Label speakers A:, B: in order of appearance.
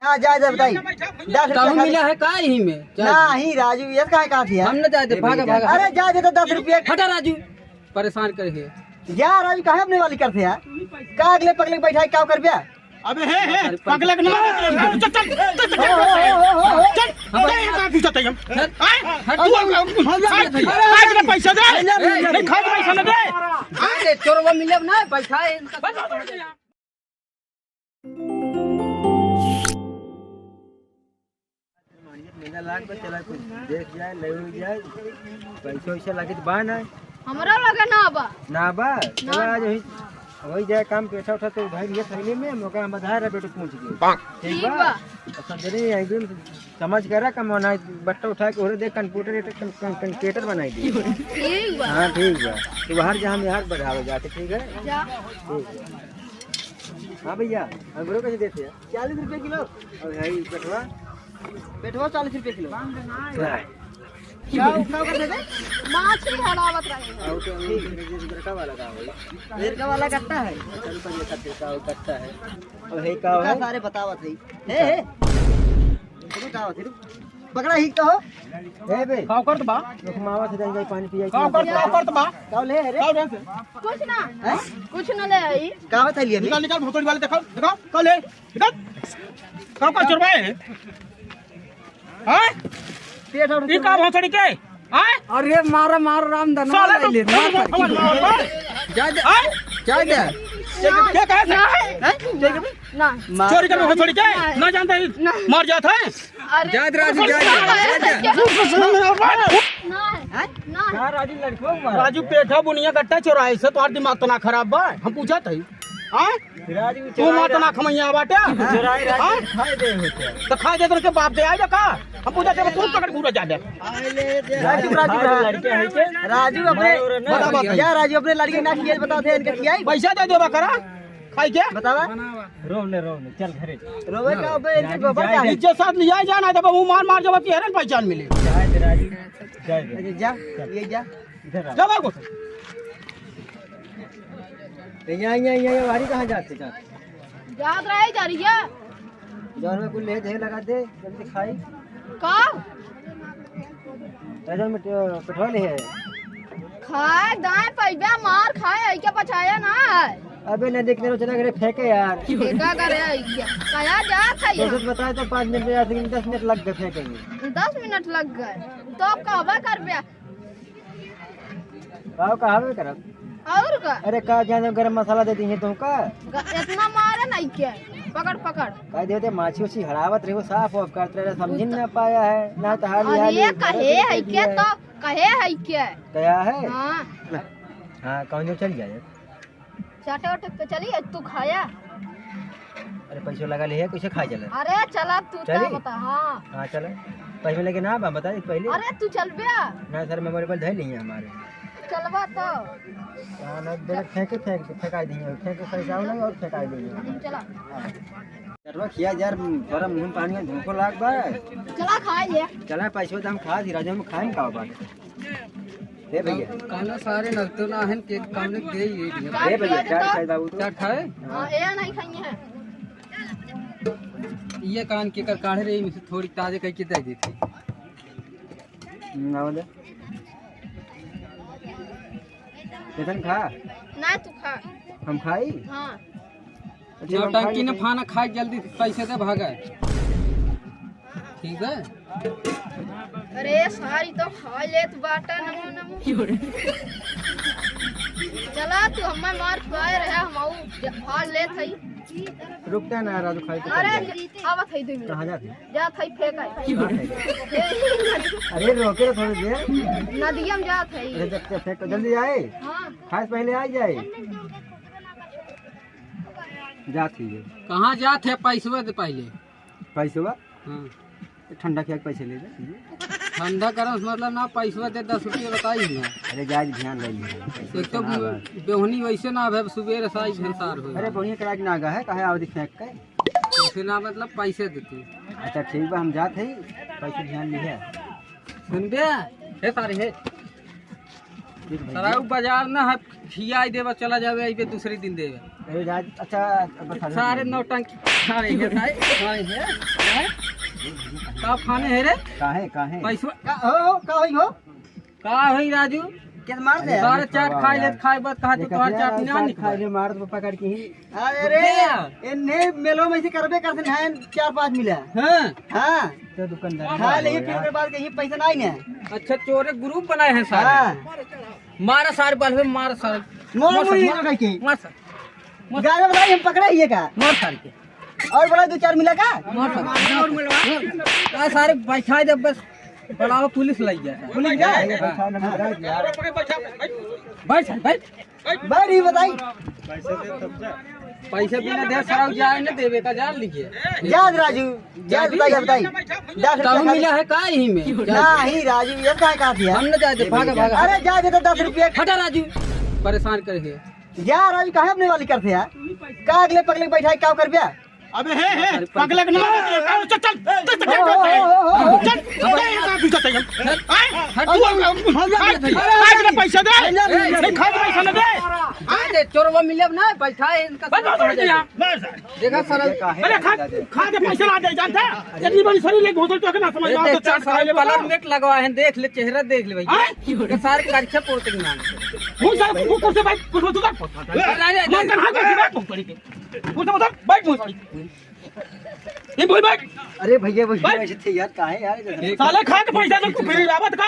A: हाँ जाए बताई 10 रुपया
B: मिला है का ही में
A: नहीं राजू ये कहाँ थी
B: हम न जाते भागा भागा।
A: अरे जा दे तो 10 रुपया
B: हटा राजू परेशान करे
A: जा राजू कहाँ अपने वाली करते यार का अगले पगले बैठा क्या कर बिया
C: अबे हे पगले ना चल चल चल पैसा दे नहीं खा पैसा ना दे
B: चोरवा मिले ना पैसा
A: मेरा लाख पे चला कुछ देख जाए ले जाए पैसा वैसा लगे तो बा ना
D: हमरा लगे ना
A: बा चला आज वही जाए काम पैसा उठा तो भाई ये थैले में मौका हम बधाई रहा बेटे पहुंच गए ठीक बा समझ नहीं आई समझ कर रहा कमाना बट्टा उठा के और देख कंप्यूटर बनाई दी
D: ठीक बा
A: हां ठीक बा तो बाहर जा हम यार बढ़ावे जाते ठीक है
D: जा
A: हां भैया अंगूर कैसे देते हैं 40 रुपए किलो और भाई पेटवा 40 रुपए किलो क्या कर देते
D: मछली हड़ावत रहे
A: और तो गरका वाला का है गरका वाला कट्टा है चल पर ये कट्टा है और हे का है सारे बतावत है हे तुम का है पकड़ा ही तो हे बे
C: का करत बा
A: मावा से जाई पानी पियाई
C: का करत बा
A: का ले रे
D: कुछ ना है कुछ ना ले आई
A: का बात है लिए
C: निकाल निकाल भोतड़ी वाले देखो देखो का ले निकाल का चोरबा है हां
A: पेट और
C: ई का भोतड़ी के हां
B: अरे मार रामधन ले जा जा
C: क्या कहे
D: ना
C: चोरी कर भोतड़ी के ना जानता मर जाता है
B: जाद राजू
D: ना
A: राजू लड़को
C: राजू पेठा बुनिया गट्टा चोराए से तोहार दिमाग तो ना खराब बा हम पूछा था हां
A: राजू
C: तू मत ना खमैया बाटे
A: चोराई राजू खाए दे होते
C: तो खा दे तो के बाप दे आए का हम पूछा थे तू पकड़ घूरा जा दे
A: राजू लड़के है के राजू अपने क्या राजू अपने लड़के ना किए बताते इनके किया
C: पैसा दे देबा करा खाई के
A: बतावा रोने चल घरे रोवे का बे इनके गोबर का है
C: इज्जत साथ लिया जाना जब वो मार मार जब तेरे पहचान मिले
A: राजू जा ये जा इधर
C: जब को
A: यहाँ वारी कहाँ जाते
D: याद रहे जा रही है
A: जौन में कुल ले दे लगा दे जल्दी खाई
D: का
A: राजन में पेट्रोल है
D: खाए दाएं पैबा मार खाए आई के पछाया ना
A: अबे न देखने चला करे फेंके यार
D: क्या करे आई क्या कया जा था ये
A: तो बताए तो 5 मिनट या 10 मिनट लग गए फेंकेंगे
D: 10 मिनट लग गए तो अब कहवा कर बे
A: पाव कहावे करब
D: और का
A: अरे का जाने गरम मसाला दे दी तुमका
D: इतना मारे नहीं क्या पकड़
A: कह देते माछी उछी हड़ावत रहे साफ ऑफ करते रहे समझ ना पाया है ना तो हाल
D: अरे कहे है क्या तो कहे है क्या
A: क्या है
D: हां
A: हां कौन चल जाए
D: चाटे ओटे पे चली तू खाया
A: अरे पैसा लगा ले कैसे खा चले
D: अरे चला तू क्या बता हां
A: हां चले पैसे लेके ना बता दे पहले
D: अरे तू चल बे
A: ना सर मेमोरी धर नहीं है हमारे
D: चलवा तो
A: ना फेंका देंगे फेंक पैसा नहीं और फेंका देंगे
D: चला
A: चलवा खिया यार थोड़ा मुंह पानी में धोखो लाग बा
D: चला खाए ले
A: चला पैसा तो हम खा दी राजा हम खाएं का बात दे भैया
B: काला सारे लगतो ना हन के काम ने दे
A: दे भैया चार खाए बाबू तो
B: क्या खाए
D: हां ये नहीं खाई है
B: ये कान के कर काढ़े रही में से थोड़ी ताजे कह के दे देती
A: ना दे कितन खा
D: ना तू खा
A: हम खाई
D: हां
B: जो टंकी ने खाना खाए जल्दी पैसे दे भागा ठीक है
D: अरे सारी तो खा लेत बाटा नमो नमो चला तू हमें मार खाए रहे हम खा लेत हई
A: रुकता ना राजू खाई तो
D: अरे आवत हई 2 मिनट
A: कहां जाती
D: जा थई फेंक आई
A: अरे रोके थोड़ी देर
D: नदिया में जात हई
A: अरे जब फेंक जल्दी आए
D: हां
A: खास पहले आ जाए जाती है
B: कहाँ जात है पैसवा दे पहले
A: पैसे हुआ
B: हाँ
A: ठंडा क्या पैसे ले जा
B: ठंडा करो मतलब ना पैसवा दे 10 रुपये बताई ना
A: अरे जाज ध्यान रही
B: एक तो बेहनी वैसे ना है सुबह साई घंसार हो
A: अरे बढ़िया करा के नागा है कहे आवधी फेंक के
B: वैसे ना मतलब पैसे देते
A: अच्छा ठीक बा हम जात है पैसे ध्यान लिए
B: सुन बे हे सारे हे सराउ बाजार ना है खिया देवा चला जावे आई पे दूसरे दिन देवे
A: अरे राज अच्छा बस
B: सारे नौटंकी खाने हैं सारे खाने हैं का खाने है रे
A: काहे
B: पैसा
C: का हो
B: का होई राजू
C: के मार दे
B: सारे चाट खाई ले खाई बस कहा तो तोहर चाट ना
A: खाए
B: निकल
A: ले मार तो पकड़ के ही
C: अरे इन्ने मेलो में से करबे करते हैं 4-5 मिला
B: हां
C: हां
A: तो दुकानदार
C: खा ले फिर के बाद कहीं पैसा नहीं है
B: अच्छा चोरे ग्रुप बनाए हैं सारे
C: हां
B: मारा सारे बाल में मार सारे
C: मोर मुड़ी का के
B: मार सारे
C: गाड़ी वाला हम पकड़ा ही है का
B: मार सारे के
C: और बड़ा 2-4 मिला का
B: मार सारे और मिलवा सारे बैठा दे बस बुलाओ पुलिस लग जाए
C: पुलिस जाए
B: बैठ बैठ
C: बड़ी बताई
B: पैसे बिना दे सारा जाए न देवे का जान लीजिए
C: याद राजू याद बताई 10
B: कहूं
C: रुपया
B: मिला है का यही में
C: नहीं राजू ये क्या कहा दिया
B: हम न जाते भागा भागा
C: अरे जा दे तो 10 रुपया
B: हटा राजू परेशान करे
C: जा राजू काहे अपने वाली करते यार का अगले पगले बैठा क्या कर बिया
E: अबे हे पगलक ना चल चल पैसा दे नहीं खा पैसा ना दे
B: दे चोरवा मिले ना बैठा है इनका देखा सारा
E: अरे खा दे पैसा ना दे जानता इतनी बड़ी शरीर ले घोसल तो ना समझ में आता
B: सारे कलर मेट लगवा है देख ले चेहरा देख ले भैया ये सारे करछा पोते ना
E: मुंह सारा ऊपर से बैठ कुछ तो कर ना कर हां कर बैठ पड़ी के कुछ तो बैठ मुंह सारी ये बोल बैठ
C: अरे भैया वो ऐसे थे यार काहे यार
E: साले खा के पैसा तो फिर आवत का